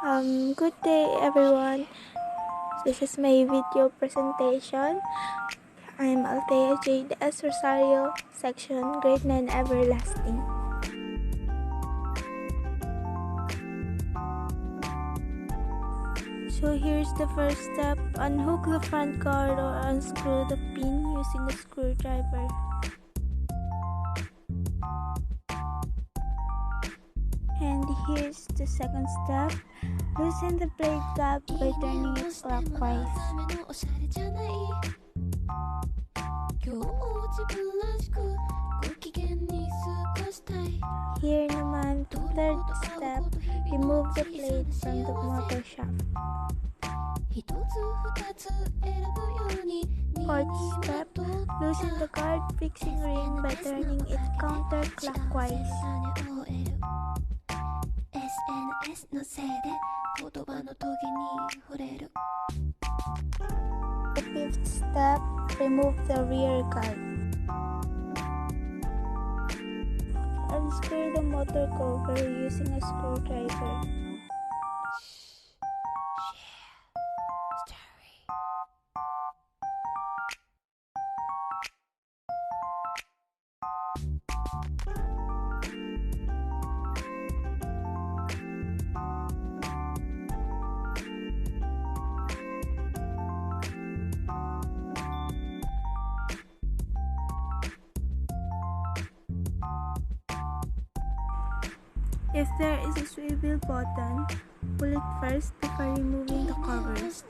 Good day everyone. This is my video presentation. I'm Althea Jade as Rosario, section grade 9 everlasting. So here's the first step. Unhook the front guard or unscrew the pin using a screwdriver. And here's the second step. Loosen the blade cap by turning it clockwise. Here naman, third step, remove the blade from the motor shaft. Fourth step, loosen the guard fixing ring by turning it counterclockwise. The fifth step, remove the rear guard. Unscrew the motor cover using a screwdriver. If there is a swivel button, pull it first before removing the covers.